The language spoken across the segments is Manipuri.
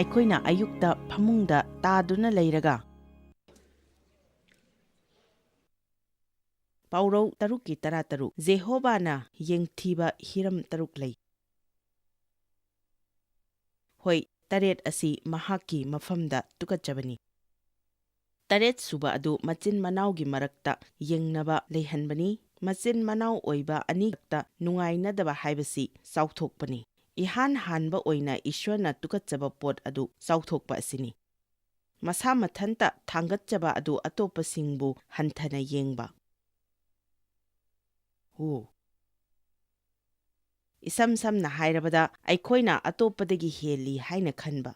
ꯑꯩꯈꯣꯏꯅ ꯑꯌꯨꯛꯇ ꯐꯃꯨꯡꯗ ꯇꯥꯗꯨꯅ ꯂꯩꯔꯒ ꯄꯥꯎꯔꯧ 13 ꯖꯦꯍꯣꯚꯥꯅ ꯌꯦꯡꯊꯤꯕ ꯍꯤꯔꯝ 6 ꯂꯩ꯫ ꯍꯣꯏ, 8 ꯑꯁꯤ ꯃꯍꯥꯛꯀꯤ ꯃꯐꯝꯗ ꯇꯨꯀꯠꯆꯕꯅꯤ꯫ 8 ꯁꯨꯕ ꯑꯗꯨ ꯃꯆꯤꯟ ꯃꯅꯥꯎꯒꯤ ꯃꯔꯛꯇ ꯌꯦꯡꯅꯕ ꯂꯩꯍꯟꯕꯅꯤ꯫ ꯃꯆꯤꯟ ꯃꯅꯥꯎ ꯑꯣꯏꯕ ꯑꯅꯤꯈꯛꯇ ꯅꯨꯡꯉꯥꯏꯅꯗꯕ ꯍꯥꯏꯕꯁꯤ ꯆꯥꯎꯊꯣꯛꯄꯅꯤ꯫ ꯏꯍꯥꯟ ꯍꯥꯟꯕ ꯑꯣꯏꯅ ꯏꯁ꯭ꯋꯔꯅ ꯇꯨꯀꯠꯆꯕ ꯄꯣꯠ ꯑꯗꯨ ꯆꯥꯎꯊꯣꯛꯄ ꯑꯁꯤꯅꯤ꯫ ꯃꯁꯥ ꯃꯊꯟꯇ ꯊꯥꯡꯒꯠꯆꯕ ꯑꯗꯨ ꯑꯇꯣꯞꯄꯁꯤꯡꯕꯨ ꯍꯟꯊꯅ ꯌꯦꯡꯕ꯫ ꯏꯁꯝ ꯁꯝꯅ ꯍꯥꯏꯔꯕꯗ ꯑꯩꯈꯣꯏꯅ ꯑꯇꯣꯞꯄꯗꯒꯤ ꯍꯦꯜꯂꯤ ꯍꯥꯏꯅ ꯈꯟꯕ꯫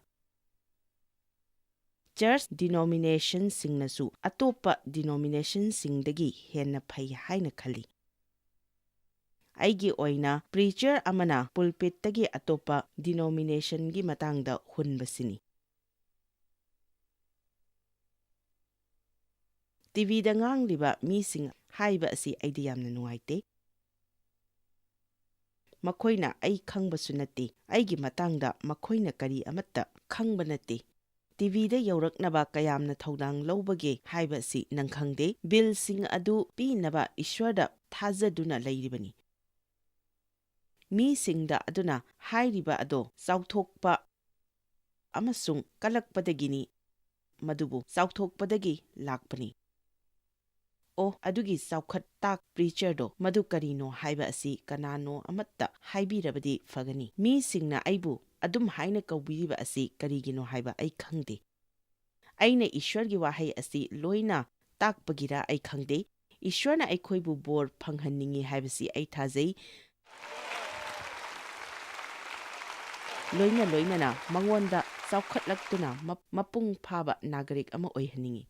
ꯆꯔꯆ ꯗꯤꯅꯣꯃꯤꯅꯦꯁꯟꯁꯤꯡꯅꯁꯨ ꯑꯇꯣꯞꯄ ꯗꯤꯅꯣꯃꯤꯅꯦꯁꯟꯁꯤꯡꯗꯒꯤ ꯍꯦꯟꯅ ꯐꯩ ꯍꯥꯏꯅ ꯈꯜꯂꯤ꯫ ꯑꯩꯒꯤ ꯑꯣꯏꯅ ꯄ꯭ꯔꯤꯆꯔ ꯑꯃꯅ ꯄꯨꯜꯄꯤꯠꯇꯒꯤ ꯑꯇꯣꯞꯄ ꯗꯤꯅꯣꯃꯤꯅꯦꯁꯟꯒꯤ ꯃꯇꯥꯡꯗ ꯍꯨꯟꯕꯁꯤꯅꯤ꯫ ꯇꯤꯚꯤꯗ ꯉꯥꯡꯂꯤꯕ ꯃꯤꯁꯤꯡ ꯍꯥꯏꯕ ꯑꯁꯤ ꯑꯩꯗꯤ ꯌꯥꯝꯅ ꯅꯨꯡꯉꯥꯏꯇꯦ꯫ ꯃꯈꯣꯏꯅ ꯑꯩ ꯈꯪꯕꯁꯨ ꯅꯠꯇꯦ꯫ ꯑꯩꯒꯤ ꯃꯇꯥꯡꯗ ꯃꯈꯣꯏꯅ ꯀꯔꯤ ꯑꯃꯠꯇ ꯈꯪꯕ ꯅꯠꯇꯦ꯫ ꯇꯤꯚꯤꯗ ꯌꯧꯔꯛꯅꯕ ꯀꯌꯥꯝꯅ ꯊꯧꯗꯥꯡ ꯂꯧꯕꯒꯦ ꯍꯥꯏꯕ ꯑꯁꯤ ꯅꯪ ꯈꯪꯗꯦ꯫ ꯕꯤꯜꯁꯤꯡ ꯑꯗꯨ ꯄꯤꯅꯕ ꯏꯁ꯭ꯋꯔꯗ ꯊꯥꯖꯗꯨꯅ ꯂꯩꯔꯤꯕꯅꯤ꯫ ꯃꯤꯁꯤꯡꯗ ꯑꯗꯨꯅ ꯍꯥꯏꯔꯤꯕ ꯑꯗꯣ ꯆꯥꯎꯊꯣꯛꯄ ꯑꯃꯁꯨꯡ ꯀꯜꯂꯛꯄꯗꯒꯤꯅꯤ, ꯃꯗꯨꯕꯨ ꯆꯥꯎꯊꯣꯛꯄꯗꯒꯤ ꯂꯥꯛꯄꯅꯤ꯫ ꯑꯗꯨꯒꯤ ꯆꯥꯎꯈꯠ ꯇꯥꯛ ꯄ꯭ꯔꯤꯆꯔꯗꯣ ꯃꯗꯨ ꯀꯔꯤꯅꯣ ꯍꯥꯏꯕ ꯑꯁꯤ ꯀꯅꯥꯅꯣ ꯑꯃꯠꯇ ꯍꯥꯏꯕꯤꯔꯕꯗꯤ ꯐꯒꯅꯤ꯫ ꯃꯤꯁꯤꯡꯅ ꯑꯩꯕꯨ ꯑꯗꯨꯝ ꯍꯥꯏꯅ ꯀꯧꯕꯤꯔꯤꯕ ꯑꯁꯤ ꯀꯔꯤꯒꯤꯅꯣ ꯍꯥꯏꯕ ꯑꯩ ꯈꯪꯗꯦ꯫ ꯑꯩꯅ ꯏꯁ꯭ꯋꯔꯒꯤ ꯋꯥꯍꯩ ꯑꯁꯤ ꯂꯣꯏꯅ ꯇꯥꯛꯄꯒꯤꯔ ꯑꯩ ꯈꯪꯗꯦ꯫ ꯏꯁ꯭ꯋꯔꯅ ꯑꯩꯈꯣꯏꯕꯨ ꯕꯣꯔ ꯐꯪꯍꯟꯅꯤꯡꯉꯤ ꯍꯥꯏꯕꯁꯤ ꯑꯩ ꯊꯥꯖꯩ꯫ ꯂꯣꯏꯅꯅ ꯃꯉꯣꯟꯗ ꯆꯥꯎꯈꯠꯂꯛꯇꯨꯅ ꯃꯄꯨꯡ ꯐꯥꯕ ꯅꯥꯒꯔꯤꯛ ꯑꯃ ꯑꯣꯏꯍꯟꯅꯤꯡꯉꯤ꯫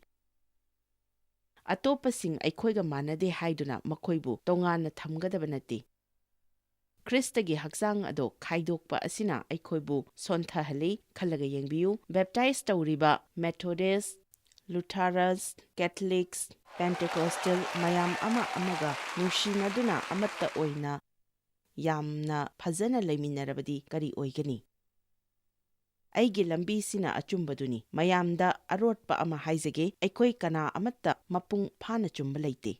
ꯑꯇꯣꯞꯄꯁꯤꯡ ꯑꯩꯈꯣꯏꯒ ꯃꯥꯟꯅꯗꯦ ꯍꯥꯏꯗꯨꯅ ꯃꯈꯣꯏꯕꯨ ꯇꯣꯉꯥꯟꯅ ꯊꯝꯒꯗꯕ ꯅꯠꯇꯦ꯫ ꯈ꯭ꯔꯤꯁꯇꯒꯤ ꯍꯛꯆꯥꯡ ꯑꯗꯣ ꯈꯥꯏꯗꯣꯛꯄ ꯑꯁꯤꯅ ꯑꯩꯈꯣꯏꯕꯨ ꯁꯣꯟꯊꯍꯜꯂꯤ ꯈꯜꯂꯒ ꯌꯦꯡꯕꯤꯌꯨ꯫ ꯕꯦꯞꯇꯥꯏꯖ ꯇꯧꯔꯤꯕ ꯃꯦꯊꯣꯗꯤꯁ, ꯂꯨꯊꯔꯟꯁ, ꯀꯦꯊꯂꯤꯛꯁ, ꯄꯦꯟꯇꯦꯀꯣꯁꯇꯦꯜ ꯃꯌꯥꯝ ꯑꯃꯒ ꯅꯨꯡꯁꯤꯅꯗꯨꯅ ꯑꯃꯠꯇ ꯑꯣꯏꯅ ꯌꯥꯝꯅ ꯐꯖꯅ ꯂꯩꯃꯤꯟꯅꯔꯕꯗꯤ ꯀꯔꯤ ꯑꯣꯏꯒꯅꯤ? ꯑꯩꯒꯤ ꯂꯝꯕꯤꯁꯤꯅ ꯑꯆꯨꯝꯕꯗꯨꯅꯤ꯫ ꯃꯌꯥꯝꯗ ꯑꯔꯣꯠꯄ ꯑꯃ ꯍꯥꯏꯖꯒꯦ, ꯑꯩꯈꯣই ꯀꯅꯥ ꯑꯃꯠꯇ ꯃꯄꯨꯡ ꯐꯥꯅ ꯆꯨꯝꯕ ꯂꯩꯇꯦ꯫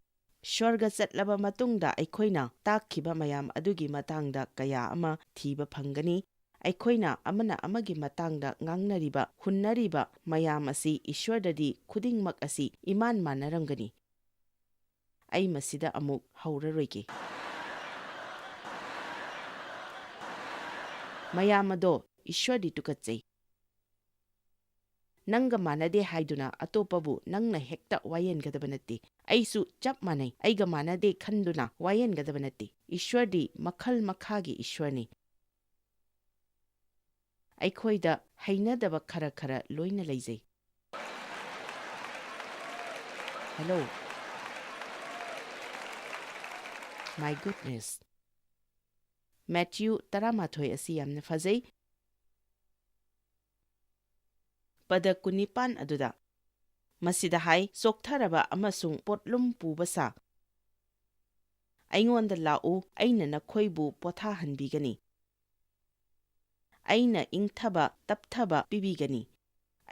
ꯁ꯭ꯋꯔꯒ ꯆꯠꯂꯕ ꯃꯇꯨꯡꯗ ꯑꯩꯈꯣꯏꯅ ꯇꯥꯛꯈꯤꯕ ꯃꯌꯥꯝ ꯑꯗꯨꯒꯤ ꯃꯇꯥꯡꯗ ꯀꯌꯥ ꯑꯃ ꯊꯤꯕ ꯐꯪꯒꯅꯤ꯫ ꯑꯩꯈꯣꯏꯅ ꯑꯃꯅ ꯑꯃꯒꯤ ꯃꯇꯥꯡꯗ ꯉꯥꯡꯅꯔꯤꯕ, ꯍꯨꯟꯅꯔꯤꯕ ꯃꯌꯥꯝ ꯑꯁꯤ ꯏꯁ꯭ꯋꯔꯗꯗꯤ ꯈꯨꯗꯤꯡꯃꯛ ꯑꯁꯤ ꯏꯃꯥꯟ ꯃꯥꯟꯅꯔꯝꯒꯅꯤ꯫ ꯑꯩ ꯃꯁꯤꯗ ꯑꯃꯨꯛ ꯍꯧꯔꯔꯣꯏꯒꯦ꯫ ꯃꯌꯥꯝ ꯑꯗꯣ ꯏꯁ꯭ꯋꯔꯗꯤ ꯇꯨꯀꯠꯆꯩ꯫ ꯅꯪꯒ ꯃꯥꯟꯅꯗꯦ ꯍꯥꯏꯗꯨꯅ ꯑꯇꯣꯞꯄꯕꯨ ꯅꯪꯅ ꯍꯦꯛꯇ ꯋꯥꯌꯦꯟꯒꯗꯕ ꯅꯠꯇꯦ꯫ ꯑꯩꯁꯨ ꯆꯞ ꯃꯥꯟꯅꯩ, ꯑꯩꯒ ꯃꯥꯟꯅꯗꯦ ꯈꯟꯗꯨꯅ ꯋꯥꯌꯦꯟꯒꯗꯕ ꯅꯠꯇꯦ꯫ ꯏꯁ꯭ꯋꯔꯗꯤ ꯃꯈꯜ ꯃꯈꯥꯒꯤ ꯏꯁ꯭ꯋꯔꯅꯤ꯫ ꯑꯩꯈꯣꯏꯗ ꯍꯩꯅꯗꯕ ꯈꯔ ꯂꯣꯏꯅ ꯂꯩꯖꯩ꯫ ꯍꯦꯂꯣ, ꯃꯥꯏ ꯒꯨꯗꯅꯦꯁ! ꯃꯦꯊ꯭ꯌꯨ 13 ꯑꯁꯤ ꯌꯥꯝꯅ ꯐꯖꯩ꯫ ꯄꯗ 19 ꯑꯗꯨꯗ ꯃꯁꯤꯗ ꯍꯥꯏ, ꯆꯣꯛꯊꯔꯕ ꯑꯃꯁꯨꯡ ꯄꯣꯠꯂꯨꯝ ꯄꯨꯕ ꯁꯥ, ꯑꯩꯉꯣꯟꯗ ꯂꯥꯛꯎ, ꯑꯩꯅ ꯅꯈꯣꯏꯕꯨ ꯄꯣꯊꯥꯍꯟꯕꯤꯒꯅꯤ꯫ ꯑꯩꯅ ꯏꯪꯊꯕ ꯇꯞꯊꯕ ꯄꯤꯕꯤꯒꯅꯤ꯫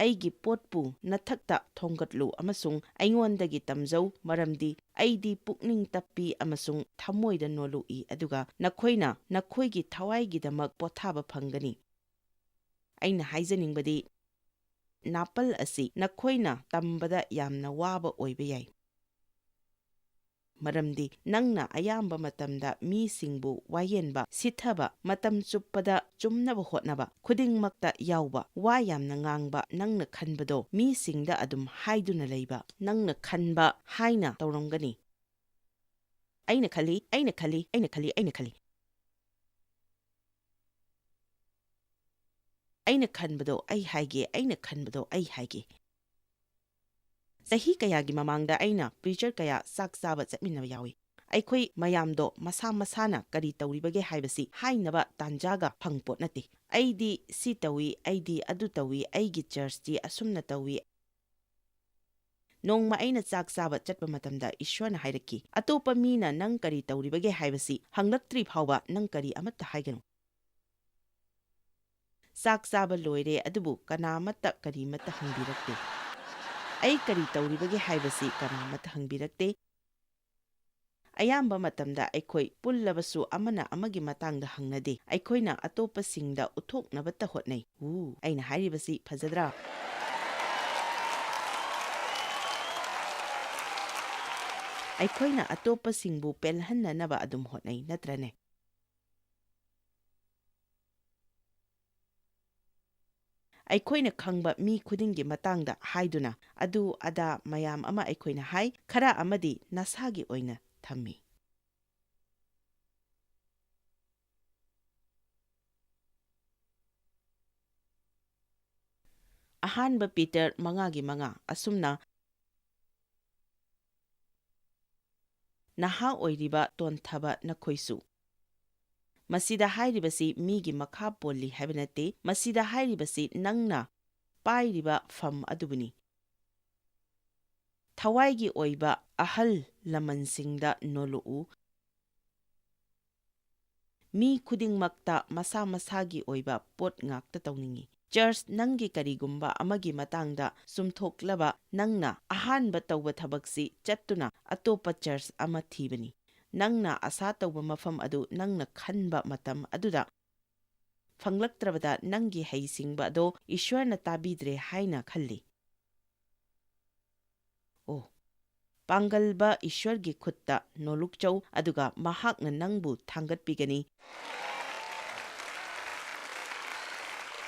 ꯑꯩꯒꯤ ꯄꯣꯠꯄꯨ ꯅꯊꯛꯇ ꯊꯣꯡꯒꯠꯂꯨ ꯑꯃꯁꯨꯡ ꯑꯩꯉꯣꯟꯗꯒꯤ ꯇꯝꯖꯧ, ꯃꯔꯝꯗꯤ ꯑꯩꯗꯤ ꯄꯨꯛꯅꯤꯡ ꯇꯞꯄꯤ ꯑꯃꯁꯨꯡ ꯊꯃꯣꯏꯗ ꯅꯣꯜꯂꯨꯛꯏ, ꯑꯗꯨꯒ ꯅꯈꯣꯏꯅ ꯅꯈꯣꯏꯒꯤ ꯊꯋꯥꯏꯒꯤꯗꯃꯛ ꯄꯣꯊꯥꯕ ꯐꯪꯒꯅꯤ꯫ ꯑꯩꯅ ꯍꯥꯏꯖꯅꯤꯡꯕꯗꯤ, ꯅꯥꯄꯜ ꯑꯁꯤ ꯅꯈꯣꯏꯅ ꯇꯝꯕꯗ ꯌꯥꯝꯅ ꯋꯥꯕ ꯑꯣꯏꯕ ꯌꯥꯏ, ꯃꯔꯝꯗꯤ ꯅꯪꯅ ꯑꯌꯥꯝꯕ ꯃꯇꯝꯗ ꯃꯤꯁꯤꯡꯕꯨ ꯋꯥꯌꯦꯟꯕ, ꯁꯤꯊꯕ, ꯃꯇꯝ ꯆꯨꯞꯄꯗ ꯆꯨꯝꯅꯕ ꯍꯣꯠꯅꯕ, ꯈꯨꯗꯤꯡꯃꯛꯇ ꯌꯥꯎꯕ, ꯋꯥ ꯌꯥꯝꯅ ꯉꯥꯡꯕ, ꯅꯪꯅ ꯈꯟꯕꯗꯣ ꯃꯤꯁꯤꯡꯗ ꯑꯗꯨꯝ ꯍꯥꯏꯗꯨꯅ ꯂꯩꯕ, ꯅꯪꯅ ꯈꯟꯕ ꯍꯥꯏꯅ ꯇꯧꯔꯝꯒꯅꯤ꯫ ꯑꯩꯅ ꯈꯜꯂꯤ, ꯑꯩꯅ ꯈꯜꯂꯤ, ꯑꯩꯅ ꯈꯜꯂꯤ, ꯑꯩꯅ ꯈꯜꯂꯤ꯫ ꯑꯩꯅ ꯈꯟꯕꯗꯣ ꯑꯩ ꯍꯥꯏꯒꯦ, ꯑꯩꯅ ꯈꯟꯕꯗꯣ ꯑꯩ ꯍꯥꯏꯒꯦ꯫ ꯆꯍꯤ ꯀꯌꯥꯒꯤ ꯃꯃꯥꯡꯗ ꯑꯩꯅ ꯄ꯭ꯔꯤꯆꯔ ꯀꯌꯥ ꯆꯥꯛ ꯆꯥꯕ ꯆꯠꯃꯤꯟꯅꯕ ꯌꯥꯎꯏ꯫ ꯑꯩꯈꯣꯏ ꯃꯌꯥꯝꯗꯣ ꯃꯁꯥ ꯃꯁꯥꯅ ꯀꯔꯤ ꯇꯧꯔꯤꯕꯒꯦ ꯍꯥꯏꯕꯁꯤ ꯍꯥꯏꯅꯕ ꯇꯥꯟꯖꯥꯒ ꯐꯪꯄꯣꯠ ꯅꯠꯇꯦ꯫ ꯑꯩꯗꯤ ꯁꯤ ꯇꯧꯏ, ꯑꯩꯗꯤ ꯑꯗꯨ ꯇꯧꯏ, ꯑꯩꯒꯤ ꯆꯔꯆꯇꯤ ꯑꯁꯨꯝꯅ ꯇꯧꯏ꯫ ꯅꯣꯡꯃ ꯑꯩꯅ ꯆꯥꯛ ꯆꯥꯕ ꯆꯠꯄ ꯃꯇꯝꯗ ꯏꯁ꯭ꯋꯔꯅ ꯍꯥꯏꯔꯛꯈꯤ, ꯑꯇꯣꯞꯄ ꯃꯤꯅ ꯅꯪ ꯀꯔꯤ ꯇꯧꯔꯤꯕꯒꯦ ꯍꯥꯏꯕꯁꯤ ꯍꯪꯂꯛꯇ꯭ꯔꯤ ꯐꯥꯎꯕ ꯅꯪ ꯀꯔꯤ ꯑꯃꯠꯇ ꯍꯥꯏꯒꯅꯨ꯫ ꯆꯥꯛ ꯆꯥꯕ ꯂꯣꯏꯔꯦ ꯑꯗꯨꯕꯨ ꯀꯅꯥꯃꯠꯇ ꯀꯔꯤꯃꯠꯇ ꯍꯪꯕꯤꯔꯛꯇꯦ꯫ ꯑꯩ ꯀꯔꯤ ꯇꯧꯔꯤꯕꯒꯦ ꯍꯥꯏꯕꯁꯤ ꯀꯅꯥꯃꯠꯇ ꯍꯪꯕꯤꯔꯛꯇꯦ꯫ ꯑꯌꯥꯝꯕ ꯃꯇꯝꯗ ꯑꯩꯈꯣꯏ ꯄꯨꯜꯂꯕꯁꯨ ꯑꯃꯅ ꯑꯃꯒꯤ ꯃꯇꯥꯡꯗ ꯍꯪꯅꯗꯦ꯫ ꯑꯩꯈꯣꯏꯅ ꯑꯇꯣꯞꯄꯁꯤꯡꯗ ꯎꯠꯊꯣꯛꯅꯕꯇ ꯍꯣꯠꯅꯩ꯫ ꯑꯩꯅ ꯍꯥꯏꯔꯤꯕꯁꯤ ꯐꯖꯗ꯭ꯔꯥ? ꯑꯩꯈꯣꯏꯅ ꯑꯇꯣꯞꯄꯁꯤꯡꯕꯨ ꯄꯦꯜꯍꯟꯅꯅꯕ ꯑꯗꯨꯝ ꯍꯣꯠꯅꯩ, ꯅꯠꯇ꯭ꯔꯅꯦ? ꯑꯩꯈꯣꯏꯅ ꯈꯪꯕ ꯃꯤ ꯈꯨꯗꯤꯡꯒꯤ ꯃꯇꯥꯡꯗ ꯍꯥꯏꯗꯨꯅ ꯑꯗꯨ ꯑꯗꯥ ꯃꯌꯥꯝ ꯑꯃ ꯑꯩꯈꯣꯏꯅ ꯍꯥꯏ, ꯈꯔ ꯑꯃꯗꯤ ꯅꯁꯥꯒꯤ ꯑꯣꯏꯅ ꯊꯝꯃꯤ꯫ ꯑꯍꯥꯟꯕ ꯄꯤꯇꯔ 5:5 ꯑꯁꯨꯝꯅ ꯅꯍꯥ ꯑꯣꯏꯔꯤꯕ ꯇꯣꯟꯊꯕ ꯅꯈꯣꯏꯁꯨ꯫ ꯃꯁꯤꯗ ꯍꯥꯏꯔꯤꯕꯁꯤ ꯃꯤꯒꯤ ꯃꯈꯥ ꯄꯣꯜꯂꯤ ꯍꯥꯏꯕ ꯅꯠꯇꯦ꯫ ꯃꯁꯤꯗ ꯍꯥꯏꯔꯤꯕꯁꯤ ꯅꯪꯅ ꯄꯥꯏꯔꯤꯕ ꯐꯝ ꯑꯗꯨꯕꯨꯅꯤ꯫ ꯊꯋꯥꯏꯒꯤ ꯑꯣꯏꯕ ꯑꯍꯜ ꯂꯃꯟꯁꯤꯡꯗ ꯅꯣꯜꯂꯛꯎ꯫ ꯃꯤ ꯈꯨꯗꯤꯡꯃꯛꯇ ꯃꯁꯥ ꯃꯁꯥꯒꯤ ꯑꯣꯏꯕ ꯄꯣꯠ ꯉꯥꯛꯇ ꯇꯧꯅꯤꯡꯏ꯫ ꯆꯔꯆ ꯅꯪꯒꯤ ꯀꯔꯤꯒꯨꯝꯕ ꯑꯃꯒꯤ ꯃꯇꯥꯡꯗ ꯆꯨꯝꯊꯣꯛꯂꯕ ꯅꯪꯅ ꯑꯍꯥꯟꯕ ꯇꯧꯕ ꯊꯕꯛꯁꯤ ꯆꯠꯇꯨꯅ ꯑꯇꯣꯞꯄ ꯆꯔꯆ ꯑꯃ ꯊꯤꯕꯅꯤ꯫ ꯅꯪꯅ ꯑꯁꯥ ꯇꯧꯕ ꯃꯐꯝ ꯑꯗꯨ ꯅꯪꯅ ꯈꯟꯕ ꯃꯇꯝ ꯑꯗꯨꯗ ꯐꯪꯂꯛꯇ꯭ꯔꯕꯗ ꯅꯪꯒꯤ ꯍꯩꯁꯤꯡꯕ ꯑꯗꯣ ꯏꯁ꯭ꯋꯔꯅ ꯇꯥꯕꯤꯗ꯭ꯔꯦ ꯍꯥꯏꯅ ꯈꯜꯂꯤ꯫ ꯄꯥꯡꯒꯜꯕ ꯏꯁ꯭ꯋꯔꯒꯤ ꯈꯨꯠꯇ ꯅꯣꯂꯨꯛꯆꯧ ꯑꯗꯨꯒ ꯃꯍꯥꯛꯅ ꯅꯪꯕꯨ ꯊꯥꯡꯒꯠꯄꯤꯒꯅꯤ꯫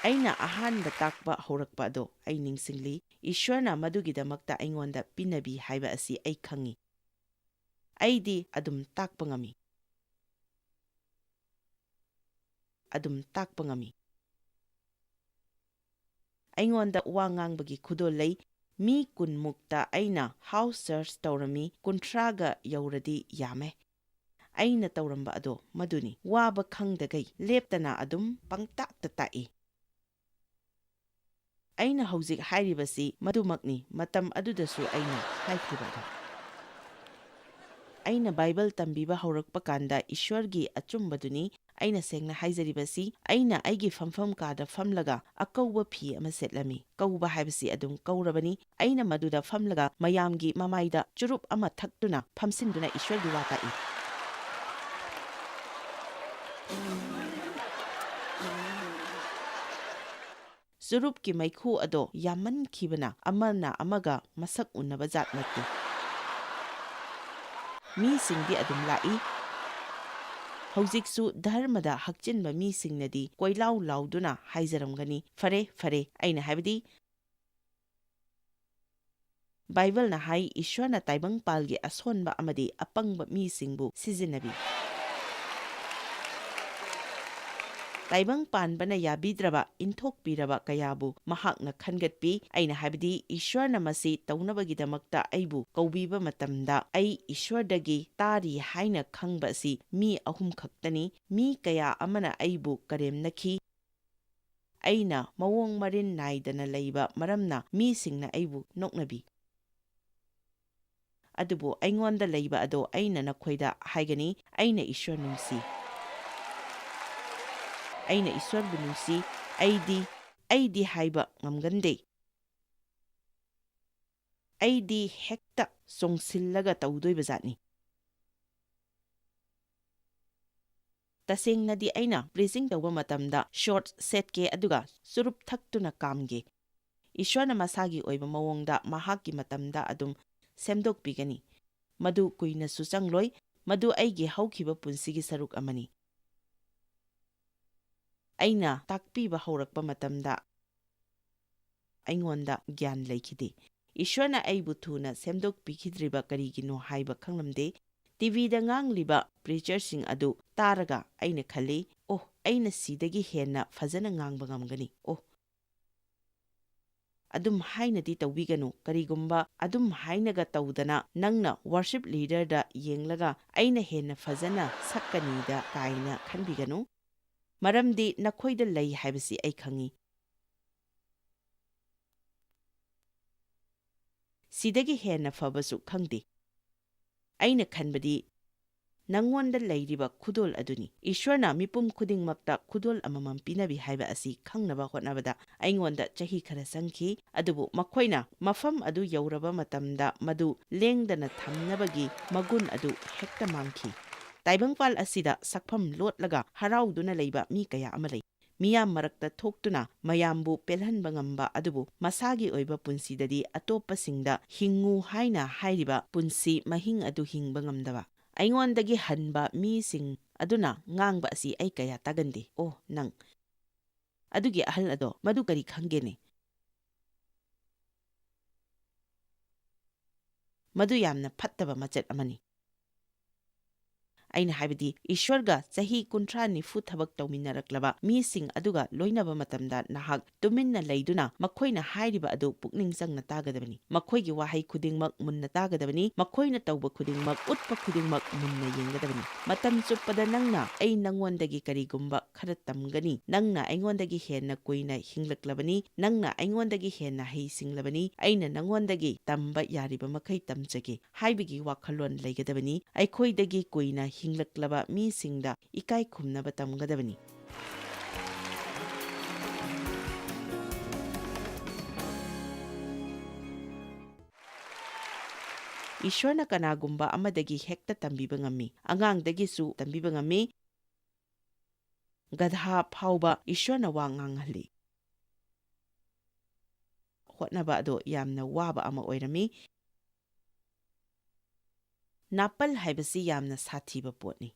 ꯑꯩꯅ ꯑꯍꯥꯟꯕ ꯇꯥꯛꯄ ꯍꯧꯔꯛꯄ ꯑꯗꯣ ꯑꯩ ꯅꯤꯡꯁꯤꯡꯂꯤ꯫ ꯏꯁ꯭ꯋꯔꯅ ꯃꯗꯨꯒꯤꯗꯃꯛꯇ ꯑꯩꯉꯣꯟꯗ ꯄꯤꯅꯕꯤ ꯍꯥꯏꯕ ꯑꯁꯤ ꯑꯩ ꯈꯪꯏ꯫ ꯑꯩꯗꯤ ꯑꯗꯨꯝ ꯇꯥꯛꯄ ꯉꯝꯃꯤ꯫ ꯑꯩꯉꯣꯟꯗ ꯋꯥ ꯉꯥꯡꯕꯒꯤ ꯈꯨꯗꯣꯜ ꯂꯩ꯫ ꯃꯤ 10 ꯑꯩꯅ ꯍꯥꯎꯁ ꯆꯔꯆ ꯇꯧꯔꯝꯃꯤ꯫ 30ꯒ ꯌꯧꯔꯗꯤ ꯌꯥꯝꯃꯦ꯫ ꯑꯩꯅ ꯇꯧꯔꯝꯕ ꯑꯗꯣ ꯃꯗꯨꯅꯤ꯫ ꯋꯥꯕ ꯈꯪꯗꯒꯩ ꯂꯦꯞꯇꯅ ꯑꯗꯨꯝ ꯄꯪꯇꯥꯛꯇ ꯇꯥꯛꯏ꯫ ꯑꯩꯅ ꯍꯧꯖꯤꯛ ꯍꯥꯏꯔꯤꯕꯁꯤ ꯃꯗꯨꯃꯛꯅꯤ ꯃꯇꯝ ꯑꯗꯨꯗꯁꯨ ꯑꯩꯅ ꯍꯥꯏꯈꯤꯕꯗꯣ꯫ ꯑꯩꯅ ꯕꯥꯏꯕꯜ ꯇꯝꯕꯤꯕ ꯍꯧꯔꯛꯄ ꯀꯥꯟꯗ ꯏꯁ꯭ꯋꯔꯒꯤ ꯑꯆꯨꯝꯕꯗꯨꯅꯤ꯫ ꯑꯩꯅ ꯁꯦꯡꯅ ꯍꯥꯏꯖꯔꯤꯕꯁꯤ ꯑꯩꯅ ꯑꯩꯒꯤ ꯐꯝꯐꯝ ꯀꯥꯗ ꯐꯝꯂꯒ ꯑꯀꯧꯕ ꯐꯤ ꯑꯃ ꯁꯦꯠꯂꯝꯃꯤ꯫ ꯀꯧꯕ ꯍꯥꯏꯕꯁꯤ ꯑꯗꯨꯝ ꯀꯧꯔꯕꯅꯤ꯫ ꯑꯩꯅ ꯃꯗꯨꯗ ꯐꯝꯂꯒ ꯃꯌꯥꯝꯒꯤ ꯃꯃꯥꯏꯗ ꯆꯨꯔꯨꯞ ꯑꯃ ꯊꯛꯇꯨꯅ ꯐꯝꯁꯤꯟꯗꯨꯅ ꯏꯁ꯭ꯋꯔꯒꯤ ꯋꯥ ꯇꯥꯛꯏ꯫ ꯆꯨꯔꯨꯞꯀꯤ ꯃꯩꯈꯨ ꯑꯗꯣ ꯌꯥꯝꯃꯟꯈꯤꯕꯅ ꯑꯃꯅ ꯑꯃꯒ ꯃꯁꯛ ꯎꯟꯅꯕ ꯖꯥꯠ ꯅꯠꯇꯦ꯫ ꯃꯤꯁꯤꯡꯗꯤ ꯑꯗꯨꯝ ꯂꯥꯛꯏ꯫ ꯍꯧꯖꯤꯛꯁꯨ ꯙꯔꯃꯗ ꯍꯛꯆꯤꯟꯕ ꯃꯤꯁꯤꯡꯅꯗꯤ ꯀꯣꯏꯂꯥꯎ ꯂꯥꯎꯗꯨꯅ ꯍꯥꯏꯖꯔꯝꯒꯅꯤ, ꯐꯔꯦ ꯐꯔꯦ, ꯑꯩꯅ ꯍꯥꯏꯕꯗꯤ ꯕꯥꯏꯕꯜꯅ ꯍꯥꯏ ꯏꯁ꯭ꯋꯔꯅ ꯇꯥꯏꯕꯪꯄꯥꯜꯒꯤ ꯑꯁꯣꯟꯕ ꯑꯃꯗꯤ ꯑꯄꯪꯕ ꯃꯤꯁꯤꯡꯕꯨ ꯁꯤꯖꯤꯟꯅꯕꯤ꯫ ꯇꯥꯏꯕꯪ ꯄꯥꯟꯕꯅ ꯌꯥꯕꯤꯗ꯭ꯔꯕ ꯏꯟꯊꯣꯛꯄꯤꯔꯕ ꯀꯌꯥꯕꯨ ꯃꯍꯥꯛꯅ ꯈꯟꯒꯠꯄꯤ꯫ ꯑꯩꯅ ꯍꯥꯏꯕꯗꯤ ꯏꯁ꯭ꯋꯔꯅ ꯃꯁꯤ ꯇꯧꯅꯕꯒꯤꯗꯃꯛꯇ ꯑꯩꯕꯨ ꯀꯧꯕꯤꯕ ꯃꯇꯝꯗ ꯑꯩ ꯏꯁ꯭ꯋꯔꯗꯒꯤ ꯇꯥꯔꯤ ꯍꯥꯏꯅ ꯈꯪꯕ ꯑꯁꯤ ꯃꯤ 3 ꯈꯛꯇꯅꯤ꯫ ꯃꯤ ꯀꯌꯥ ꯑꯃꯅ ꯑꯩꯕꯨ ꯀꯔꯦꯝꯅꯈꯤ꯫ ꯑꯩꯅ ꯃꯑꯣꯡ ꯃꯔꯤꯟ ꯅꯥꯏꯗꯅ ꯂꯩꯕ ꯃꯔꯝꯅ ꯃꯤꯁꯤꯡꯅ ꯑꯩꯕు ꯅꯣꯛꯅꯕꯤ꯫ ꯑꯗꯨꯕꯨ ꯑꯩꯉꯣꯟꯗ ꯂꯩꯕ ꯑꯗꯣ ꯑꯩꯅ ꯅꯈꯣꯏꯗ ꯍꯥꯏꯒꯅꯤ꯫ ꯑꯩꯅ ꯏꯁ꯭ꯋꯔ ꯅꯨꯡꯁꯤ꯫ ꯑꯩꯅ ꯏꯁ꯭ꯋꯔꯕꯨ ꯅꯨꯡꯁꯤ꯫ ꯑꯩꯗꯤ ꯍꯥꯏꯕ ꯉꯝꯒꯟꯗꯦ꯫ ꯑꯩꯗꯤ ꯍꯦꯛꯇ ꯆꯣꯡꯁꯤꯜꯂꯒ ꯇꯧꯗꯣꯏꯕ ꯖꯥꯠꯅꯤ꯫ ꯇꯁꯦꯡꯅꯗꯤ ꯑꯩꯅ ꯄ꯭ꯔꯤꯆꯤꯡ ꯇꯧꯕ ꯃꯇꯝꯗ ꯁꯣꯔꯠ ꯁꯦꯠꯀꯦ ꯑꯗꯨꯒ ꯆꯨꯔꯨꯞ ꯊꯛꯇꯨꯅ ꯀꯥꯝꯒꯦ꯫ ꯏꯁ꯭ꯋꯔꯅ ꯃꯁꯥꯒꯤ ꯑꯣꯏꯕ ꯃꯑꯣꯡꯗ ꯃꯍꯥꯛꯀꯤ ꯃꯇꯝꯗ ꯑꯗꯨꯝ ꯁꯦꯝꯗꯣꯛꯄꯤꯒꯅꯤ꯫ ꯃꯗꯨ ꯀꯨꯏꯅꯁꯨ ꯆꯪꯂꯣꯏ꯫ ꯃꯗꯨ ꯑꯩꯒꯤ ꯍꯧꯈꯤꯕ ꯄꯨꯟꯁꯤꯒꯤ ꯁꯔꯨꯛ ꯑꯃꯅꯤ꯫ ꯑꯩꯅ ꯇꯥꯛꯄꯤꯕ ꯍꯧꯔꯛꯄ ꯃꯇꯝꯗ ꯑꯩꯉꯣꯟꯗ ꯒ꯭ꯌꯥꯟ ꯂꯩꯈꯤꯗꯦ꯫ ꯏꯁ꯭ꯋꯔꯅ ꯑꯩꯕꯨ ꯊꯨꯅ ꯁꯦꯝꯗꯣꯛꯄꯤꯈꯤꯗ꯭ꯔꯤꯕ ꯀꯔꯤꯒꯤꯅꯣ ꯍꯥꯏꯕ ꯈꯪꯂꯝꯗꯦ꯫ ꯇꯤꯚꯤꯗ ꯉꯥꯡꯂꯤꯕ ꯄ꯭ꯔꯤꯆꯔꯁꯤꯡ ꯑꯗꯨ ꯇꯥꯔꯒ ꯑꯩꯅ ꯈꯜꯂꯤ, ꯑꯩꯅ ꯁꯤꯗꯒꯤ ꯍꯦꯟꯅ ꯐꯖꯅ ꯉꯥꯡꯕ ꯉꯝꯒꯅꯤ꯫ ꯑꯗꯨꯝ ꯍꯥꯏꯅꯗꯤ ꯇꯧꯕꯤꯒꯅꯨ꯫ ꯀꯔꯤꯒꯨꯝꯕ ꯑꯗꯨꯝ ꯍꯥꯏꯅꯒ ꯇꯧꯗꯅ ꯅꯪꯅ ꯋꯥꯔꯁꯤꯞ ꯂꯤꯗꯔꯗ ꯌꯦꯡꯂꯒ ꯑꯩꯅ ꯍꯦꯟꯅ ꯐꯖꯅ ꯁꯛꯀꯅꯤꯗ ꯀꯥꯏꯅ ꯈꯟꯕꯤꯒꯅꯨ꯫ ꯃꯔꯝꯗꯤ ꯅꯈꯣꯏꯗ ꯂꯩ ꯍꯥꯏꯕꯁꯤ ꯑꯩ ꯈꯪꯏ꯫ ꯁꯤꯗꯒꯤ ꯍꯦꯟꯅ ꯐꯕꯁꯨ ꯈꯪꯗꯦ꯫ ꯑꯩꯅ ꯈꯟꯕꯗꯤ ꯅꯪꯉꯣꯟꯗ ꯂꯩꯔꯤꯕ ꯈꯨꯗꯣꯜ ꯑꯗꯨꯅꯤ꯫ ꯏꯁ꯭ꯋꯔꯅ ꯃꯤꯄꯨꯝ ꯈꯨꯗꯤꯡꯃꯛꯇ ꯈꯨꯗꯣꯜ ꯑꯃꯃꯝ ꯄꯤꯅꯕꯤ ꯍꯥꯏꯕ ꯑꯁꯤ ꯈꯪꯅꯕ ꯍꯣꯠꯅꯕꯗ ꯑꯩꯉꯣꯟꯗ ꯆꯍꯤ ꯈꯔ ꯆꯪꯈꯤ, ꯑꯗꯨꯕꯨ ꯃꯈꯣꯏꯅ ꯃꯐꯝ ꯑꯗꯨ ꯌꯧꯔꯕ ꯃꯇꯝꯗ ꯃꯗꯨ ꯂꯦꯡꯗꯅ ꯊꯝꯅꯕꯒꯤ ꯃꯒꯨꯟ ꯑꯗꯨ ꯍꯦꯛꯇ ꯃꯥꯡꯈꯤ꯫ ꯇꯥꯏꯕꯪꯄꯥꯜ ꯑꯁꯤꯗ ꯁꯛꯐꯝ ꯂꯣꯠꯂꯒ ꯍꯔꯥꯎꯗꯨꯅ ꯂꯩꯕ ꯃꯤ ꯀꯌꯥ ꯑꯃ ꯂꯩ꯫ ꯃꯤꯌꯥꯝ ꯃꯔꯛꯇ ꯊꯣꯛꯇꯨꯅ ꯃꯌꯥꯝꯕꯨ ꯄꯦꯜꯍꯟꯕ ꯉꯝꯕ, ꯑꯗꯨꯕꯨ ꯃꯁꯥꯒꯤ ꯑꯣꯏꯕ ꯄꯨꯟꯁꯤꯗꯗꯤ ꯑꯇꯣꯞꯄꯁꯤꯡꯗ ꯍꯤꯡꯉꯨ ꯍꯥꯏꯅ ꯍꯥꯏꯔꯤꯕ ꯄꯨꯟꯁꯤ ꯃꯍꯤꯡ ꯑꯗꯨ ꯍꯤꯡꯕ ꯉꯝꯗꯕ ꯑꯩꯉꯣꯟꯗꯒꯤ ꯍꯟꯕ ꯃꯤꯁꯤꯡ ꯑꯗꯨꯅ ꯉꯥꯡꯕ ꯑꯁꯤ ꯑꯩ ꯀꯌꯥ ꯇꯥꯒꯟꯗꯦ꯫ ꯑꯣ, ꯅꯪ ꯑꯗꯨꯒꯤ ꯑꯍꯜ ꯑꯗꯣ ꯃꯗꯨ ꯀꯔꯤ ꯈꯪꯒꯦꯅꯦ? ꯃꯗꯨ ꯌꯥꯝꯅ ꯐꯠꯇꯕ ꯃꯆꯠ ꯑꯃꯅꯤ꯫ ꯑꯩꯅ ꯍꯥꯏꯕꯗꯤ ꯏꯁ꯭ꯋꯔꯒ ꯆꯍꯤ 30-40 ꯊꯕꯛ ꯇꯧꯃꯤꯟꯅꯔꯛꯂꯕ ꯃꯤꯁꯤꯡ ꯑꯗꯨꯒ ꯂꯣꯏꯅꯕ ꯃꯇꯝꯗ ꯅꯍꯥꯛ ꯇꯨꯃꯤꯟꯅ ꯂꯩꯗꯨꯅ ꯃꯈꯣꯏꯅ ꯍꯥꯏꯔꯤꯕ ꯑꯗꯨ ꯄꯨꯛꯅꯤꯡ ꯆꯪꯅ ꯇꯥꯒꯗꯕꯅꯤ꯫ ꯃꯈꯣꯏꯒꯤ ꯋꯥꯍꯩ ꯈꯨꯗꯤꯡꯃꯛ ꯃꯨꯟꯅ ꯇꯥꯒꯗꯕꯅꯤ꯫ ꯃꯈꯣꯏꯅ ꯇꯧꯕ ꯈꯨꯗꯤꯡꯃꯛ, ꯎꯠꯄ ꯈꯨꯗꯤꯡꯃꯛ ꯃꯨꯟꯅ ꯌꯦꯡꯒꯗꯕꯅꯤ꯫ ꯃꯇꯝ ꯆꯨꯞꯄꯗ ꯅꯪꯅ ꯑꯩ ꯅꯪꯉꯣꯟꯗꯒꯤ ꯀꯔꯤꯒꯨꯝꯕ ꯈꯔ ꯇꯝꯒꯅꯤ꯫ ꯅꯪꯅ ꯑꯩꯉꯣꯟꯗꯒꯤ ꯍꯦꯟꯅ ꯀꯨꯏꯅ ꯍꯤꯡꯂꯛꯂꯕꯅꯤ꯫ ꯅꯪꯅ ꯑꯩꯉꯣꯟꯗꯒꯤ ꯍꯦꯟꯅ ꯍꯩꯁꯤꯡꯂꯕꯅꯤ꯫ ꯑꯩꯅ ꯅꯪꯉꯣꯟꯗꯒꯤ ꯇꯝꯕ ꯌꯥꯔꯤꯕ ꯃꯈꯩ ꯇꯝꯖꯒꯦ ꯍꯥꯏꯕꯒꯤ ꯋꯥꯈꯜꯂꯣꯟ ꯂꯩꯒꯗꯕꯅꯤ꯫ ꯑꯩꯈꯣꯏꯗꯒꯤ ꯀꯨꯏꯅ ꯍꯤꯡꯂꯛꯂꯕ ꯃꯤꯁꯤꯡꯗ ꯏꯀꯥꯏ ꯈꯨꯝꯅꯕ ꯇꯝꯒꯗꯕꯅꯤ꯫ ꯏꯁ꯭ꯋꯔꯅ ꯀꯅꯥꯒꯨꯝꯕ ꯑꯃꯗꯒꯤ ꯍꯦꯛꯇ ꯇꯝꯕꯤꯕ ꯉꯝꯃꯤ, ꯑꯉꯥꯡꯗꯒꯤꯁꯨ ꯇꯝꯕꯤꯕ ꯉꯝꯃꯤ꯫ ꯒꯙꯥ ꯐꯥꯎꯕ ꯏꯁ꯭ꯋꯔꯅ ꯋꯥ ꯉꯥꯡꯍꯜꯂꯤ꯫ ꯍꯣꯠꯅꯕ ꯑꯗꯣ ꯌꯥꯝꯅ ꯋꯥꯕ ꯑꯃ ꯑꯣꯏꯔꯝꯃꯤ꯫ ꯅꯥꯄꯜ ꯍꯥꯏꯕꯁꯤ ꯌꯥꯝꯅ ꯁꯥꯊꯤꯕ ꯄꯣꯠꯅꯤ꯫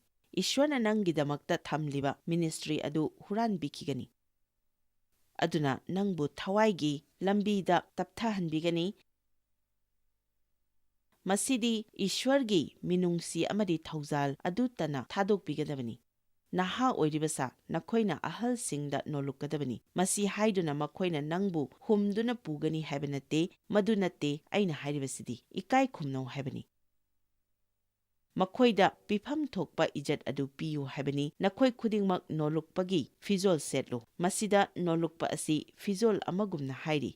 ꯏꯁ꯭ꯋꯔꯅ ꯅꯪꯒꯤꯗꯃꯛꯇ ꯊꯝꯂꯤꯕ ꯃꯤꯅꯤꯁꯇ꯭ꯔꯤ ꯑꯗꯨ ꯍꯨꯔꯥꯟꯕꯤꯈꯤꯒꯅꯤ, ꯑꯗꯨꯅ ꯅꯪꯕꯨ ꯊꯋꯥꯏꯒꯤ ꯂꯝꯕꯤꯗ ꯇꯞꯊꯍꯟꯕꯤꯒꯅꯤ꯫ ꯃꯁꯤꯗꯤ ꯏꯁ꯭ꯋꯔꯒꯤ ꯃꯤꯅꯨꯡꯁꯤ ꯑꯃꯗꯤ ꯊꯧꯖꯥꯜ ꯑꯗꯨꯇꯅ ꯊꯥꯗꯣꯛꯄꯤꯒꯗꯕꯅꯤ꯫ ꯅꯍꯥ ꯑꯣꯏꯔꯤꯕꯁꯥ, ꯅꯈꯣꯏꯅ ꯑꯍꯜꯁꯤꯡꯗ ꯅꯣꯜꯂꯨꯛꯀꯗꯕꯅꯤ꯫ ꯃꯁꯤ ꯍꯥꯏꯗꯨꯅ ꯃꯈꯣꯏꯅ ꯅꯪꯕꯨ ꯍꯨꯝꯗꯨꯅ ꯄꯨꯒꯅꯤ ꯍꯥꯏꯕ ꯅꯠꯇꯦ꯫ ꯃꯗꯨ ꯅꯠꯇꯦ ꯑꯩꯅ ꯍꯥꯏꯔꯤꯕꯁꯤꯗꯤ ꯏꯀꯥꯏ ꯈꯨꯝꯅꯧ ꯍꯥꯏꯕꯅꯤ꯫ ꯃꯈꯣꯏꯗ ꯄꯤꯐꯝ ꯊꯣꯛꯄ ꯏꯖꯠ ꯑꯗꯨ ꯄꯤꯌꯨ ꯍꯥꯏꯕꯅꯤ꯫ ꯅꯈꯣꯏ ꯈꯨꯗꯤꯡꯃꯛ ꯅꯣꯜꯂꯨꯛꯄꯒꯤ ꯐꯤꯖꯣꯜ ꯁꯦꯠꯂꯨ꯫ ꯃꯁꯤꯗ ꯅꯣꯜꯂꯨꯛꯄ ꯑꯁꯤ ꯐꯤꯖꯣꯜ ꯑꯃꯒꯨꯝꯅ ꯍꯥꯏꯔꯤ꯫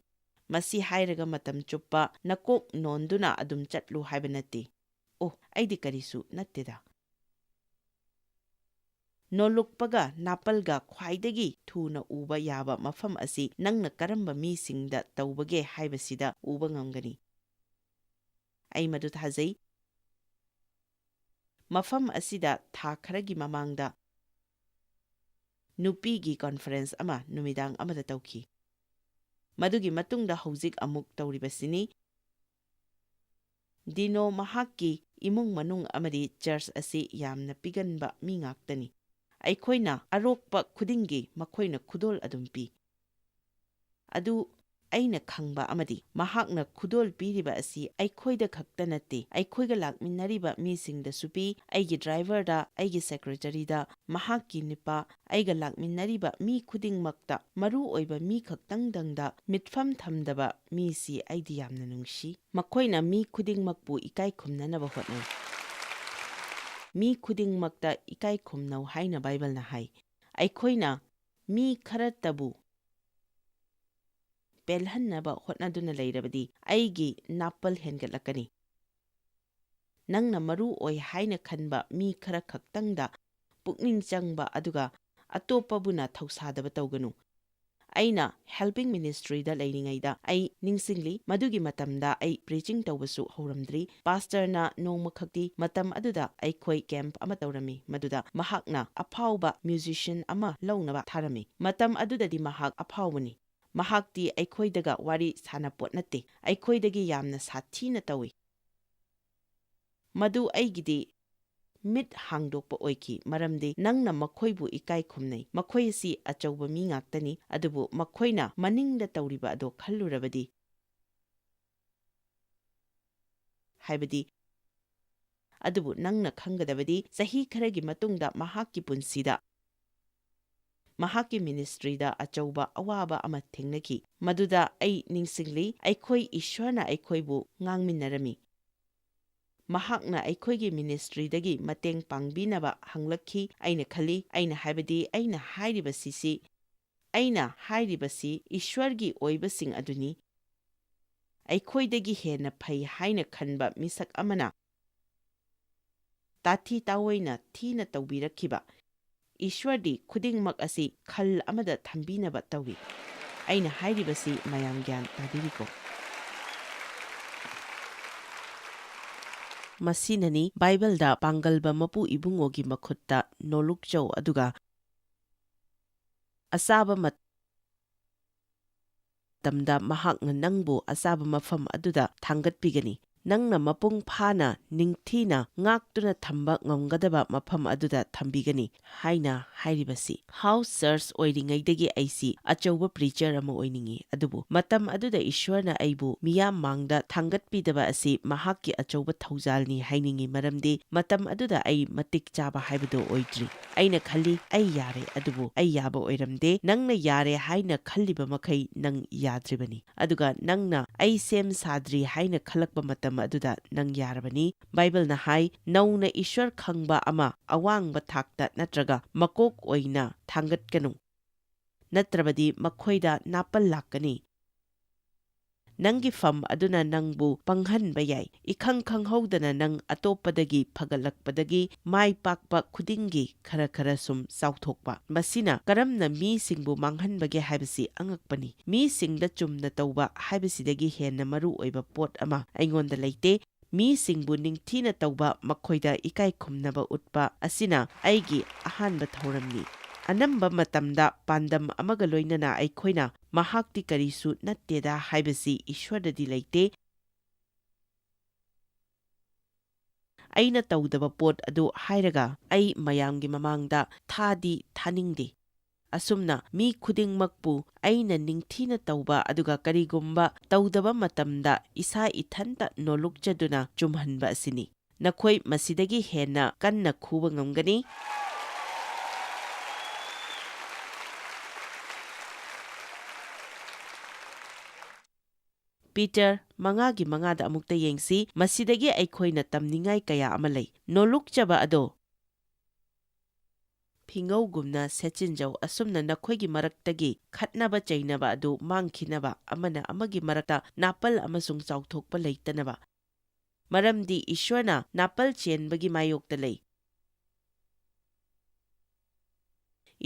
ꯃꯁꯤ ꯍꯥꯏꯔꯒ ꯃꯇꯝ ꯆꯨꯞꯄ ꯅꯀꯣꯛ ꯅꯣꯟꯗꯨꯅ ꯑꯗꯨꯝ ꯆꯠꯂꯨ ꯍꯥꯏꯕ ꯅꯠꯇꯦ꯫ ꯑꯣ, ꯑꯩꯗꯤ ꯀꯔꯤꯁꯨ ꯅꯠꯇꯦꯗ꯫ ꯅꯣꯜꯂꯨꯛꯄꯒ ꯅꯥꯄꯜꯒ ꯈ꯭ꯋꯥꯏꯗꯒꯤ ꯊꯨꯅ ꯎꯕ ꯌꯥꯕ ꯃꯐꯝ ꯑꯁꯤ ꯅꯪꯅ ꯀꯔꯝꯕ ꯃꯤꯁꯤꯡꯗ ꯇꯧꯕꯒꯦ ꯍꯥꯏꯕꯁꯤꯗ ꯎꯕ ꯉꯝꯒꯅꯤ꯫ ꯑꯩ ꯃꯗꯨ ꯊꯥꯖꯩ꯫ ꯃꯐꯝ ꯑꯁꯤꯗ ꯊꯥ ꯈꯔꯒꯤ ꯃꯃꯥꯡꯗ ꯅꯨꯄꯤꯒꯤ ꯀꯟꯐꯔꯦꯟꯁ ꯑꯃ ꯅꯨꯃꯤꯗꯥꯡ ꯑꯃꯗ ꯇꯧꯈꯤ꯫ ꯃꯗꯨꯒꯤ ꯃꯇꯨꯡꯗ ꯍꯧꯖꯤꯛ ꯑꯃꯨꯛ ꯇꯧꯔꯤꯕꯁꯤꯅꯤ꯫ ꯗꯤꯅꯣ ꯃꯍꯥꯛꯀꯤ ꯏꯃꯨꯡ ꯃꯅꯨꯡ ꯑꯃꯗꯤ ꯆꯔꯆ ꯑꯁꯤ ꯌꯥꯝꯅ ꯄꯤꯒꯟꯕ ꯃꯤ ꯉꯥꯛꯇꯅꯤ꯫ ꯑꯩꯈꯣꯏꯅ ꯑꯔꯣꯛꯄ ꯈꯨꯗꯤꯡꯒꯤ ꯃꯈꯣꯏꯅ ꯈꯨꯗꯣꯜ ꯑꯗꯨꯝ ꯄꯤ꯫ ꯑꯗꯨ ꯑꯩꯅ ꯈꯪꯕ ꯑꯃꯗꯤ ꯃꯍꯥꯛꯅ ꯈꯨꯗꯣꯜ ꯄꯤꯔꯤꯕ ꯑꯁꯤ ꯑꯩꯈꯣꯏꯗ ꯈꯛꯇ ꯅꯠꯇꯦ, ꯑꯩꯈꯣꯏꯒ ꯂꯥꯛꯃꯤꯟꯅꯔꯤꯕ ꯃꯤꯁꯤꯡꯗꯁꯨ ꯄꯤ꯫ ꯑꯩꯒꯤ ꯗ꯭ꯔꯥꯏꯚꯔꯗ, ꯑꯩꯒꯤ ꯁꯦꯀ꯭ꯔꯦꯇꯔꯤꯗ, ꯃꯍꯥꯛꯀꯤ ꯅꯨꯄꯥ, ꯑꯩꯒ ꯂꯥꯛꯃꯤꯟꯅꯔꯤꯕ ꯃꯤ ꯈꯨꯗꯤꯡꯃꯛꯇ, ꯃꯔꯨ ꯑꯣꯏꯕ ꯃꯤ ꯈꯛꯇꯪꯗꯪꯗ ꯃꯤꯠꯐꯝ ꯊꯝꯗꯕ ꯃꯤꯁꯤ ꯑꯩꯗꯤ ꯌꯥꯝꯅ ꯅꯨꯡꯁꯤ꯫ ꯃꯈꯣꯏꯅ ꯃꯤ ꯈꯨꯗꯤꯡꯃꯛꯄꯨ ꯏꯀꯥꯏ ꯈꯨꯝꯅꯅꯕ ꯍꯣꯠꯅꯩ꯫ ꯃꯤ ꯈꯨꯗꯤꯡꯃꯛꯇ ꯏꯀꯥꯏ ꯈꯨꯝꯅꯧ ꯍꯥꯏꯅ ꯕꯥꯏꯕꯜꯅ ꯍꯥꯏ꯫ ꯑꯩꯈꯣꯏꯅ ꯃꯤ ꯈꯔꯇꯕꯨ ꯄꯦꯜꯍꯟꯅꯕ ꯍꯣꯠꯅꯗꯨꯅ ꯂꯩꯔꯕꯗꯤ ꯑꯩꯒꯤ ꯅꯥꯄꯜ ꯍꯦꯟꯒꯠꯂꯛꯀꯅꯤ꯫ ꯅꯪꯅ ꯃꯔꯨ ꯑꯣꯏ ꯍꯥꯏꯅ ꯈꯟꯕ ꯃꯤ ꯈꯔ ꯈꯛꯇꯪꯗ ꯄꯨꯛꯅꯤꯡ ꯆꯪꯕ ꯑꯗꯨꯒ ꯑꯇꯣꯞꯄꯕꯨꯅ ꯊꯧꯁꯥꯗꯕ ꯇꯧꯒꯅꯨ꯫ ꯑꯩꯅ ꯍꯦꯜꯄꯤꯡ ꯃꯤꯅꯤꯁꯇ꯭ꯔꯤꯗ ꯂꯩꯔꯤꯉꯩꯗ ꯑꯩ ꯅꯤꯡꯁꯤꯡꯂꯤ, ꯃꯗꯨꯒꯤ ꯃꯇꯝꯗ ꯑꯩ ꯄ꯭ꯔꯤꯆꯤꯡ ꯇꯧꯕꯁꯨ ꯍꯧꯔꯝꯗ꯭ꯔꯤ꯫ ꯄꯥꯁꯇꯔꯅ ꯅꯣꯡꯃꯈꯛꯇꯤ ꯃꯇꯝ ꯑꯗꯨꯗ ꯑꯩꯈꯣꯏ ꯀꯦꯝꯞ ꯑꯃ ꯇꯧꯔꯝꯃꯤ, ꯃꯗꯨꯗ ꯃꯍꯥꯛꯅ ꯑꯐꯥꯎꯕ ꯃ꯭ꯌꯨꯖꯤꯁꯤꯌꯟ ꯑꯃ ꯂꯧꯅꯕ ꯊꯥꯔꯝꯃꯤ꯫ ꯃꯇꯝ ꯑꯗꯨꯗꯗꯤ ꯃꯍꯥꯛ ꯑꯐꯥꯎꯕꯅꯤ꯫ ꯃꯍꯥꯛꯇꯤ ꯑꯩꯈꯣꯏꯗꯒ ꯋꯥꯔꯤ ꯁꯥꯟꯅꯄꯣꯠ ꯅꯠꯇꯦ, ꯑꯩꯈꯣꯏꯗꯒꯤ ꯌꯥꯝꯅ ꯁꯥꯊꯤꯅ ꯇꯧꯏ꯫ ꯃꯗꯨ ꯑꯩꯒꯤꯗꯤ ꯃꯤꯠ ꯍꯥꯡꯗꯣꯛꯄ ꯑꯣꯏꯈꯤ, ꯃꯔꯝꯗꯤ ꯅꯪꯅ ꯃꯈꯣꯏꯕꯨ ꯏꯀꯥꯏ ꯈꯨꯝꯅꯩ꯫ ꯃꯈꯣꯏ ꯑꯁꯤ ꯑꯆꯧꯕ ꯃꯤ ꯉꯥꯛꯇꯅꯤ, ꯑꯗꯨꯕꯨ ꯃꯈꯣꯏꯅ ꯃꯅꯤꯡꯗ ꯇꯧꯔꯤꯕ ꯑꯗꯣ ꯈꯜꯂꯨꯔꯕꯗꯤ, ꯍꯥꯏꯕꯗꯤ ꯑꯗꯨꯕꯨ ꯅꯪꯅ ꯈꯪꯒꯗꯕꯗꯤ ꯆꯍꯤ ꯈꯔꯒꯤ ꯃꯇꯨꯡꯗ ꯃꯍꯥꯛꯀꯤ ꯄꯨꯟꯁꯤꯗ, ꯃꯍꯥꯛꯀꯤ ꯃꯤꯅꯤꯁꯇ꯭ꯔꯤꯗ ꯑꯆꯧꯕ ꯑꯋꯥꯕ ꯑꯃ ꯊꯦꯡꯅꯈꯤ꯫ ꯃꯗꯨꯗ ꯑꯩ ꯅꯤꯡꯁꯤꯡꯂꯤ, ꯑꯩꯈꯣꯏ ꯏꯁ꯭ꯋꯔꯅ ꯑꯩꯈꯣꯏꯕꯨ ꯉꯥꯡꯃꯤꯟꯅꯔꯝꯃꯤ꯫ ꯃꯍꯥꯛꯅ ꯑꯩꯈꯣꯏꯒꯤ ꯃꯤꯅꯤꯁꯇ꯭ꯔꯤꯗꯒꯤ ꯃꯇꯦꯡ ꯄꯥꯡꯕꯤꯅꯕ ꯍꯪꯂꯛꯈꯤ꯫ ꯑꯩꯅ ꯈꯜꯂꯤ, ꯑꯩꯅ ꯍꯥꯏꯔꯤꯕꯁꯤ ꯏꯁ꯭ꯋꯔꯒꯤ ꯑꯣꯏꯕꯁꯤꯡ ꯑꯗꯨꯅꯤ꯫ ꯑꯩꯈꯣꯏꯗꯒꯤ ꯍꯦꯟꯅ ꯐꯩ ꯍꯥꯏꯅ ꯈꯟꯕ ꯃꯤꯁꯛ ꯑꯃꯅ ꯇꯥꯊꯤ ꯇꯥꯑꯣꯏꯅ ꯊꯤꯅ ꯇꯧꯕꯤꯔꯛꯈꯤꯕ ꯏꯁ꯭ꯋꯔꯗꯤ ꯈꯨꯗꯤꯡꯃꯛ ꯑꯁꯤ ꯈꯜ ꯑꯃꯗ ꯊꯝꯕꯤꯅꯕ ꯇꯧꯏ꯫ ꯑꯩꯅ ꯍꯥꯏꯔꯤꯕꯁꯤ ꯃꯌꯥꯝ ꯒ꯭ꯌꯥꯟ ꯇꯥꯕꯤꯔꯤꯀꯣ? ꯃꯁꯤꯅꯅꯤ ꯕꯥꯏꯕꯜꯗ ꯄꯥꯡꯒꯜꯕ ꯃꯄꯨ ꯏꯕꯨꯡꯉꯣꯒꯤ ꯃꯈꯨꯠꯇ ꯅꯣꯂꯨꯛꯆꯧ ꯑꯗꯨꯒ ꯑꯆꯥꯕ ꯃꯇꯝꯗ ꯃꯍꯥꯛꯅ ꯅꯪꯕꯨ ꯑꯆꯥꯕ ꯃꯐꯝ ꯑꯗꯨꯗ ꯊꯥꯡꯒꯠꯄꯤꯒꯅꯤ, ꯅꯪꯅ ꯃꯄꯨꯡ ꯐꯥꯅ ꯅꯤꯡꯊꯤꯅ ꯉꯥꯛꯇꯨꯅ ꯊꯝꯕ ꯉꯝꯒꯗꯕ ꯃꯐꯝ ꯑꯗꯨꯗ ꯊꯝꯕꯤꯒꯅꯤ ꯍꯥꯏꯅ ꯍꯥꯏꯔꯤꯕꯁꯤ꯫ ꯍꯥꯎꯁ ꯆꯔꯆ ꯑꯣꯏꯔꯤꯉꯩꯗꯒꯤ ꯑꯩꯁꯤ ꯑꯆꯧꯕ ꯄ꯭ꯔꯤꯆꯔ ꯑꯃ ꯑꯣꯏꯅꯤꯡꯉꯤ, ꯑꯗꯨꯕꯨꯃꯇꯝ ꯑꯗꯨꯗ ꯏꯁ꯭ꯋꯔꯅ ꯑꯩꯕꯨ ꯃꯤꯌꯥꯝ ꯃꯥꯡꯗ ꯊꯥꯡꯒꯠꯄꯤꯗꯕ ꯑꯁꯤ ꯃꯍꯥꯛꯀꯤ ꯑꯆꯧꯕ ꯊꯧꯖꯥꯜꯅꯤ ꯍꯥꯏꯅꯤꯡꯉꯤ, ꯃꯔꯝꯗꯤ ꯃꯇꯝ ꯑꯗꯨꯗ ꯑꯩ ꯃꯇꯤꯛ ꯆꯥꯕ ꯍꯥꯏꯕꯗꯨ ꯑꯣꯏꯗ꯭ꯔꯤ꯫ ꯑꯩꯅ ꯈꯜꯂꯤ ꯑꯩ ꯌꯥꯔꯦ, ꯑꯗꯨꯕꯨ ꯑꯩ ꯌꯥꯕ ꯑꯣꯏꯔꯝꯗꯦ꯫ ꯅꯪꯅ ꯌꯥꯔꯦ ꯍꯥꯏꯅ ꯈꯜꯂꯤꯕ ꯃꯈꯩ ꯅꯪ ꯌꯥꯗ꯭ꯔꯤꯕꯅꯤ, ꯑꯗꯨꯒ ꯅꯪꯅ ꯑꯩ ꯁꯦꯝ ꯁꯥꯗ꯭ꯔꯤ ꯍꯥꯏꯅ ꯈꯜꯂꯛꯄ ꯃꯇꯝ ꯑꯗꯨꯗ ꯅꯪ ꯌꯥꯔꯕꯅꯤ꯫ ꯕꯥꯏꯕꯜꯅ ꯍꯥꯏ ꯅꯧꯅ ꯏꯁ꯭ꯋꯔ ꯈꯪꯕ ꯑꯃ ꯑꯋꯥꯡꯕ ꯊꯥꯛꯇ ꯅꯠꯇ꯭ꯔꯒ ꯃꯀꯣꯛ ꯑꯣꯏꯅ ꯊꯥꯡꯒꯠꯀꯅꯨ, ꯅꯠꯇ꯭ꯔꯕꯗꯤ ꯃꯈꯣꯏꯗ ꯅꯥꯄꯜ ꯂꯥꯛꯀꯅꯤ꯫ ꯅꯪꯒꯤ ꯐꯝ ꯑꯗꯨꯅ ꯅꯪꯕꯨ ꯄꯪꯍꯟꯕ ꯌꯥꯏ, ꯏꯈꯪ ꯈꯪꯍꯧꯗꯅ ꯅꯪ ꯑꯇꯣꯞꯄꯗꯒꯤ ꯐꯒꯠꯂꯛꯄꯗꯒꯤ ꯃꯥꯏ ꯄꯥꯛꯄ ꯈꯨꯗꯤꯡꯒꯤ ꯈꯔ ꯈꯔ ꯁꯨꯝ ꯆꯥꯎꯊꯣꯛꯄ꯫ ꯃꯁꯤꯅ ꯀꯔꯝꯅ ꯃꯤꯁꯤꯡꯕꯨ ꯃꯥꯡꯍꯟꯕꯒꯦ ꯍꯥꯏꯕꯁꯤ ꯑꯉꯛꯄꯅꯤ꯫ ꯃꯤꯁꯤꯡꯗ ꯆꯨꯝꯅ ꯇꯧꯕ ꯍꯥꯏꯕꯁꯤꯗꯒꯤ ꯍꯦꯟꯅ ꯃꯔꯨ ꯑꯣꯏꯕ ꯄꯣꯠ ꯑꯃ ꯑꯩꯉꯣꯟꯗ ꯂꯩꯇꯦ꯫ ꯃꯤꯁꯤꯡꯕꯨ ꯅꯤꯡꯊꯤꯅ ꯇꯧꯕ, ꯃꯈꯣꯏꯗ ꯏꯀꯥꯏ ꯈꯨꯝꯅꯕ ꯎꯠꯄ ꯑꯁꯤꯅ ꯑꯩꯒꯤ ꯑꯍꯥꯟꯕ ꯊꯧꯔꯝꯅꯤ꯫ ꯑꯅꯝꯕ ꯃꯇꯝꯗ ꯄꯥꯟꯗꯝ ꯑꯃꯒ ꯂꯣꯏꯅꯅ ꯑꯩꯈꯣꯏꯅ ꯃꯍꯥꯛꯇꯤ ꯀꯔꯤꯁꯨ ꯅꯠꯇꯦꯗ ꯍꯥꯏꯕꯁꯤ ꯏꯁ꯭ꯋꯔꯗꯗꯤ ꯂꯩꯇꯦ꯫ ꯑꯩꯅ ꯇꯧꯗꯕ ꯄꯣꯠ ꯑꯗꯨ ꯍꯥꯏꯔꯒ ꯑꯩ ꯃꯌꯥꯝꯒꯤ ꯃꯃꯥꯡꯗ ꯊꯥꯗꯤ ꯊꯥꯅꯤꯡꯗꯦ꯫ ꯑꯁꯨꯝꯅ ꯃꯤ ꯈꯨꯗꯤꯡꯃꯛꯄꯨ ꯑꯩꯅ ꯅꯤꯡꯊꯤꯅ ꯇꯧꯕ ꯑꯗꯨꯒ ꯀꯔꯤꯒꯨꯝꯕ ꯇꯧꯗꯕ ꯃꯇꯝꯗ ꯏꯁꯥ ꯏꯊꯟꯇ ꯅꯣꯂꯨꯛꯆꯗꯨꯅ ꯆꯨꯝꯍꯟꯕ ꯑꯁꯤꯅꯤ꯫ ꯅꯈꯣꯏ ꯃꯁꯤꯗꯒꯤ ꯍꯦꯟꯅ ꯀꯟꯅ ꯈꯨꯕ ꯉꯝꯒꯅꯤ꯫ ꯄꯤꯇꯔ 5:5 ꯑꯃꯨꯛꯇ ꯌꯦꯡꯁꯤ꯫ ꯃꯁꯤꯗꯒꯤ ꯑꯩꯈꯣꯏꯅ ꯇꯝꯅꯤꯡꯉꯥꯏ ꯀꯌꯥ ꯑꯃ ꯂꯩ꯫ ꯅꯣꯂꯨꯛꯆꯕ ꯑꯗꯣ ꯐꯤꯉꯧꯒꯨꯝꯅ ꯁꯦꯠꯆꯤꯟꯖꯧ, ꯑꯁꯨꯝꯅ ꯅꯈꯣꯏꯒꯤ ꯃꯔꯛꯇꯒꯤ ꯈꯠꯅꯕ ꯆꯩꯅꯕ ꯑꯗꯨ ꯃꯥꯡꯈꯤꯅꯕ, ꯑꯃꯅ ꯑꯃꯒꯤ ꯃꯔꯛꯇ ꯅꯥꯄꯜ ꯑꯃꯁꯨꯡ ꯆꯥꯎꯊꯣꯛꯄ ꯂꯩꯇꯅꯕ, ꯃꯔꯝꯗꯤ ꯏꯁ꯭ꯋꯔꯅ ꯅꯥꯄꯜ ꯆꯦꯟꯕꯒꯤ ꯃꯥꯌꯣꯛꯇ ꯂꯩ꯫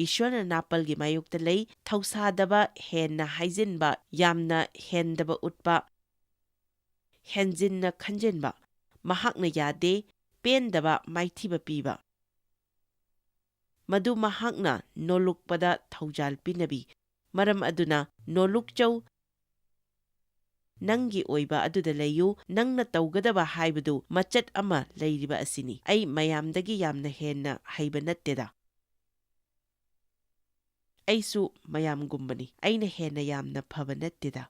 ꯏꯁ꯭ꯋꯔꯅ ꯅꯥꯄꯜꯒꯤ ꯃꯥꯌꯣꯛꯇ ꯂꯩ꯫ ꯊꯧꯁꯥꯗꯕ, ꯍꯦꯟꯅ ꯍꯥꯏꯖꯤꯟꯕ, ꯌꯥꯝꯅ ꯍꯦꯟꯗꯕ ꯎꯠꯄ, ꯍꯦꯟꯖꯤꯟꯅ ꯈꯟꯖꯤꯟꯕ, ꯃꯍꯥꯛꯅ ꯌꯥꯗꯦ, ꯄꯦꯟꯗꯕ ꯃꯥꯏꯊꯤꯕ ꯄꯤꯕ, ꯃꯗꯨ ꯃꯍꯥꯛꯅ ꯅꯣꯂꯨꯛꯄꯗ ꯊꯧꯖꯥꯜ ꯄꯤꯅꯕꯤ꯫ ꯃꯔꯝ ꯑꯗꯨꯅ ꯅꯣꯂꯨꯛꯆꯧ, ꯅꯪꯒꯤ ꯑꯣꯏꯕ ꯑꯗꯨꯗ ꯂꯩꯌꯨ꯫ ꯅꯪꯅ ꯇꯧꯒꯗꯕ ꯍꯥꯏꯕꯗꯨ ꯃꯆꯠ ꯑꯃ ꯂꯩꯔꯤꯕ ꯑꯁꯤꯅꯤ: ꯑꯩ ꯃꯌꯥꯝꯗꯒꯤ ꯌꯥꯝꯅ ꯍꯦꯟꯅ ꯍꯩꯕ ꯅꯠꯇꯦꯗ, ꯑꯩꯁꯨ ꯃꯌꯥꯝꯒꯨꯝꯕꯅꯤ, ꯑꯩꯅ ꯍꯦꯟꯅ ꯌꯥꯝꯅ ꯐꯕ ꯅꯠꯇꯦꯗ,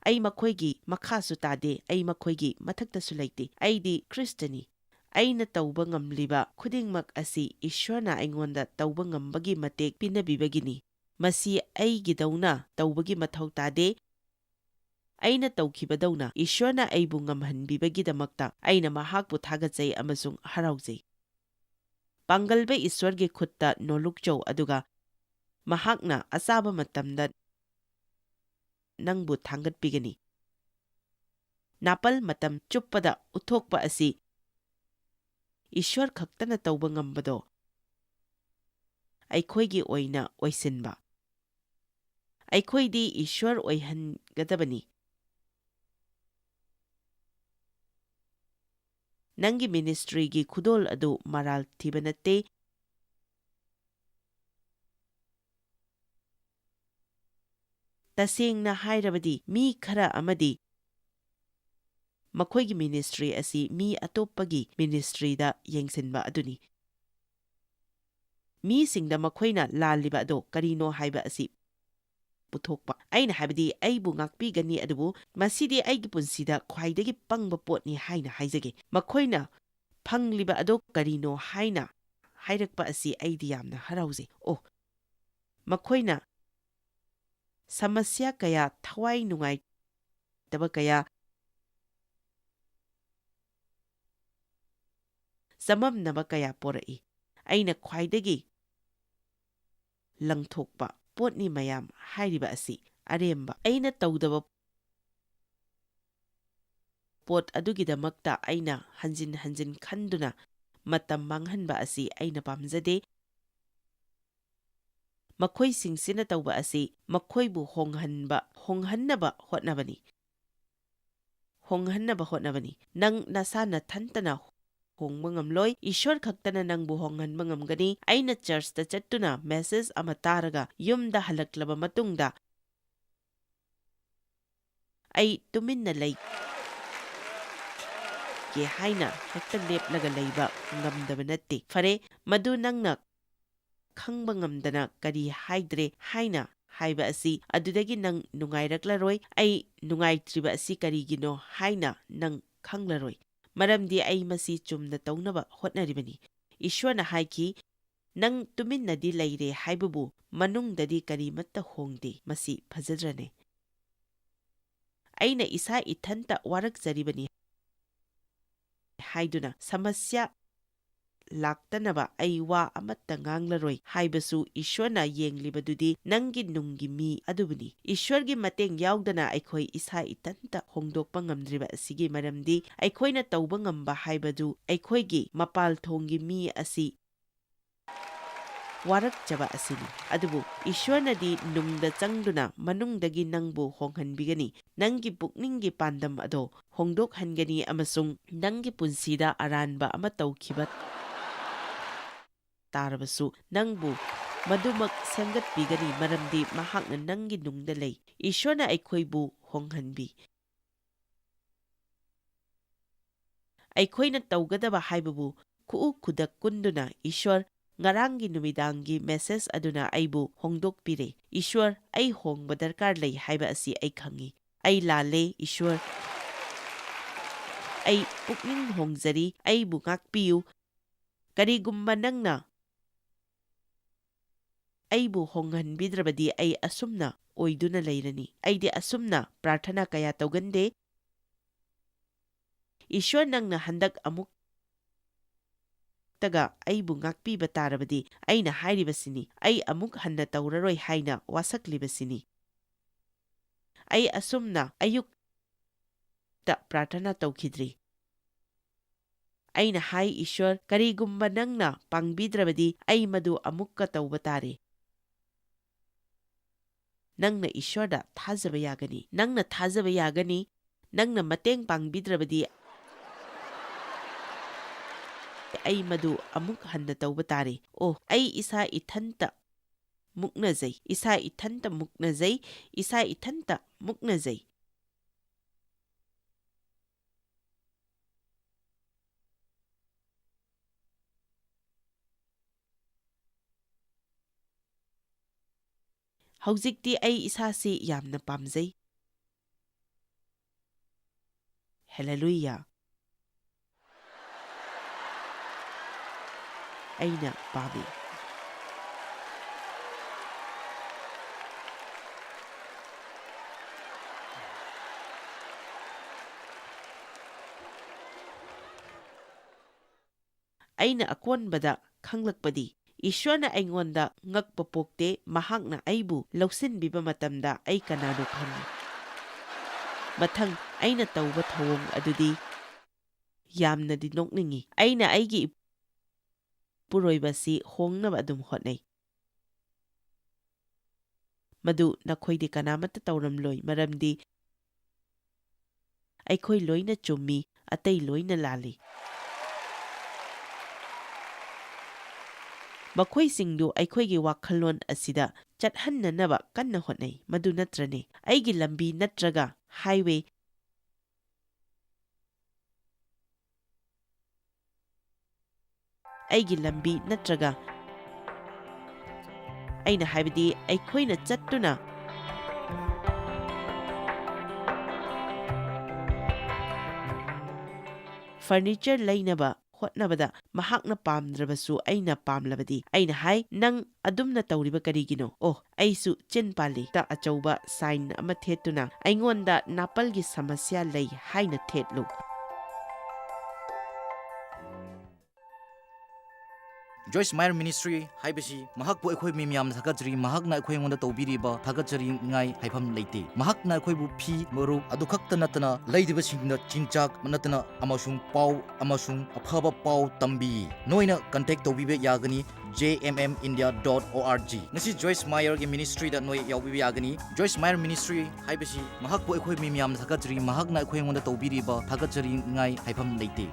ꯑꯩ ꯃꯈꯣꯏꯒꯤ ꯃꯈꯥꯁꯨ ꯇꯥꯗꯦ, ꯑꯩ ꯃꯈꯣꯏꯒꯤ ꯃꯊꯛꯇꯁꯨ ꯂꯩꯇꯦ, ꯑꯩꯗꯤ ꯈ꯭ꯔꯤꯁꯇꯅꯤ꯫ ꯑꯩꯅ ꯇꯧꯕ ꯉꯝꯂꯤꯕ ꯈꯨꯗꯤꯡꯃꯛ ꯑꯁꯤ ꯏꯁ꯭ꯋꯔꯅ ꯑꯩꯉꯣꯟꯗ ꯇꯧꯕ ꯉꯝꯕꯒꯤ ꯃꯇꯦꯡ ꯄꯤꯅꯕꯤꯕꯒꯤꯅꯤ꯫ ꯃꯁꯤ ꯑꯩꯒꯤꯗꯧꯅ ꯇꯧꯕꯒꯤ ꯃꯊꯧ ꯇꯥꯗꯦ꯫ ꯑꯩꯅ ꯇꯧꯈꯤꯕꯗꯧꯅ ꯏꯁ꯭ꯋꯔꯅ ꯑꯩꯕꯨ ꯉꯝꯍꯟꯕꯤꯕꯒꯤꯗꯃꯛꯇ ꯑꯩꯅ ꯃꯍꯥꯛꯄꯨ ꯊꯥꯒꯠꯆꯩ ꯑꯃꯁꯨꯡ ꯍꯔꯥꯎꯖꯩ꯫ ꯄꯥꯡꯒꯜꯕ ꯏꯁ꯭ꯋꯔꯒꯤ ꯈꯨꯠꯇ ꯅꯣꯂꯨꯛꯆꯧ, ꯑꯗꯨꯒ ꯃꯍꯥꯛꯅ ꯑꯆꯥꯕ ꯃꯇꯝꯗ ꯅꯪꯕꯨ ꯊꯥꯡꯒꯠꯄꯤꯒꯅꯤ꯫ ꯅꯥꯄꯜ ꯃꯇꯝ ꯆꯨꯞꯄꯗ ꯎꯠꯊꯣꯛꯄ ꯑꯁꯤ ꯏꯁ꯭ꯋꯔ ꯈꯛꯇꯅ ꯇꯧꯕ ꯉꯝꯕꯗꯣ ꯑꯩꯈꯣꯏꯒꯤ ꯑꯣꯏꯅ ꯑꯣꯏꯁꯤꯟꯕ꯫ ꯑꯩꯈꯣꯏꯗꯤ ꯏꯁ꯭ꯋꯔ ꯑꯣꯏꯍꯟꯒꯗꯕꯅꯤ꯫ ꯅꯪꯒꯤ ꯃꯤꯅꯤꯁꯇ꯭ꯔꯤꯒꯤ ꯈꯨꯗꯣꯜ ꯑꯗꯨ ꯃꯔꯥꯜ ꯊꯤꯕ ꯅꯠꯇꯦ꯫ ꯇꯁꯦꯡꯅ ꯍꯥꯏꯔꯕꯗꯤ ꯃꯤ ꯈꯔ ꯑꯃꯗꯤ ꯃꯈꯣꯏꯒꯤ ꯃꯤꯅꯤꯁꯇ꯭ꯔꯤ ꯑꯁꯤ ꯃꯤ ꯑꯇꯣꯞꯄꯒꯤ ꯃꯤꯅꯤꯁꯇ꯭ꯔꯤꯗ ꯌꯦꯡꯁꯤꯟꯕ ꯑꯗꯨꯅꯤ꯫ ꯃꯤꯁꯤꯡꯗ ꯃꯈꯣꯏꯅ ꯂꯥꯜꯂꯤꯕ ꯑꯗꯣ ꯀꯔꯤꯅꯣ ꯍꯥꯏꯕ ꯑꯁꯤ ꯄꯨꯊꯣꯛꯄ꯫ ꯑꯩꯅ ꯍꯥꯏꯕꯗꯤ ꯑꯩꯕꯨ ꯉꯥꯛꯄꯤꯒꯅꯤ, ꯑꯗꯨꯕꯨ ꯃꯁꯤꯗꯤ ꯑꯩꯒꯤ ꯄꯨꯟꯁꯤꯗ ꯈ꯭ꯋꯥꯏꯗꯒꯤ ꯄꯪꯕ ꯄꯣꯠꯅꯤ ꯍꯥꯏꯅ ꯍꯥꯏꯖꯒꯦ꯫ ꯃꯈꯣꯏꯅ ꯐꯪꯂꯤꯕ ꯑꯗꯣ ꯀꯔꯤꯅꯣ ꯍꯥꯏꯅ ꯍꯥꯏꯔꯛꯄ ꯑꯁꯤ ꯑꯩꯗꯤ ꯌꯥꯝꯅ ꯍꯔꯥꯎꯖꯩ꯫ ꯃꯈꯣꯏꯅ ꯁꯃꯁ꯭ꯌꯥ ꯀꯌꯥ, ꯊꯋꯥꯏ ꯅꯨꯡꯉꯥꯏꯇꯕ ꯀꯌꯥ, ꯆꯃꯝꯅꯕ ꯀꯌꯥ ꯄꯣꯔꯛꯏ꯫ ꯑꯩꯅ ꯈ꯭ꯋꯥꯏꯗꯒꯤ ꯂꯪꯊꯣꯛꯄ ꯄꯣꯠꯅꯤ ꯃꯌꯥꯝ ꯍꯥꯏꯔꯤꯕ ꯑꯁꯤ ꯑꯔꯦꯝꯕ, ꯑꯩꯅ ꯇꯧꯗꯕ ꯄꯣꯠ ꯑꯗꯨꯒꯤꯗꯃꯛꯇ ꯑꯩꯅ ꯍꯟꯖꯤꯟ ꯍꯟꯖꯤꯟ ꯈꯟꯗꯨꯅ matam manghanba asi aina pamjade. Makoisingsina tauba asi makoibu honghannaba hotnabani. Nang nasana thantana hongba ngamloi, Ishwar khaktana nangbu honghanba ngamgani. Aina churchta chattuna message ama taraga yumda halaklaba matungda ai tuminna lay ke haina hekta leplaga layba ngamdaba natte. Fare madu nangna khangba ngamdana kari haidre haina haiba asi adudagi nang nungairaklaroi. Ai nungaitriba asi karigino haina nang khanglaroi. Maramdi ai masi chumna taunaba hotnaribani. Ishwarna haiki nang tuminnadi layre haibabu manungdadi karimata hongde masi phajadrane. Aina isa ithanta warakjaribani haiduna samasya laktanaba ai wa amatta nganglaroi haibasu Ishwarna yenglibadudi nangi nungi mi adubuni. Ishwargi mateng yaudana aikhoi isa itanta hongdokpa ngamdriba asigi maramdi aikoina tauba ngamba haibadu aikoigi mapal thongi mi asi warakjaba asini. Adubu Ishwarnadi nungda changduna manungdagi nangbu honghanbigani. Nangi pukningi pandam ado hongdokhangani amasung nangi punsida aranba ama taukiba tarabasu nangbu madumak semgatpigani maramdi mahakna nangi nungda lay. Ishwarna aikoibu honghanbi. Aikoina taugadaba haibabu kudak kunduna Ishwar ngarangi numidangi message aduna aibu hongdokpire. Ishwar ai hongba darkar lay haiba asi ai khangi. Ai lale Ishwar. Ai pukning hongjari aibu ngakpiyu. Karigumba nangna aibu honghanbidrabadi ai asumna oiduna layrani. Aidi asumna prathana kaya taugande. Ishwar nangna handak amuk taga aibu ngakpiba tarabadi aina hairibasini. Ai amuk hanna tauraroi haina wasaklibasini. Ai asumna ayuk ta prathana taukidri. Aina hai Ishwar karigumba nangna pangbidrabadi ai madu amukka tauba tare. Nangna Ishwarda thajaba yagani. Nangna thajaba yagani. Nangna mateng pangbidrabadi ai madu amuk hanna tauba tare. Oh, ai isa ithanta muknazai. Isa ithanta muknazai. Isa ithanta muknazai. Haujikti ai isasi yamna pamjai. Hallelujah. Aina pami. Aina akonbada khanglakpadi Ishwarna aingonda ngakpa pokte mahakna aibu lausinbiba matamda ai kanano khangi. Mathang aina tauba thawong adudi yamnadi nokningi. Aina aigi puroibasi hongnaba adum hotnai. Madu nakhoidi kanamata tauramloi maramdi aikhoi loina chummi atai loina lali. Makoisingdu aikoigi wakhalon asida chathannanaba kanna hotnai. Madu natrane aigi lambi natraga highway aigi lambi natraga aina haibadi aikoina chattuna furniture lainaba hotnabada mahakna pamdrabasu aina pamlabadi aina hai nang adumna tauriba karigino. Oh, aisu chinpali ta achauba sign ama thetuna aingonda napalgi samasya lay haina thetlu. Joyce Meyer Ministry haibasi mahakpu akhoi mi miyam thakajri mahakna akhoi ngonda tawbiriba thakajri ngai haifam leite mahakna akhoi bu phi maru adu khakta natana leidiba singna chingchak natana amasung pau amasung aphaba pau tambi noina contact tawbibe yagani jmmindia.org ngasi Joyce Meyer gi ministry da noi yawbibe yagani Joyce Meyer Ministry haibasi mahakpu akhoi mi miyam thakajri mahakna akhoi ngonda tawbiriba thakajri ngai haifam leite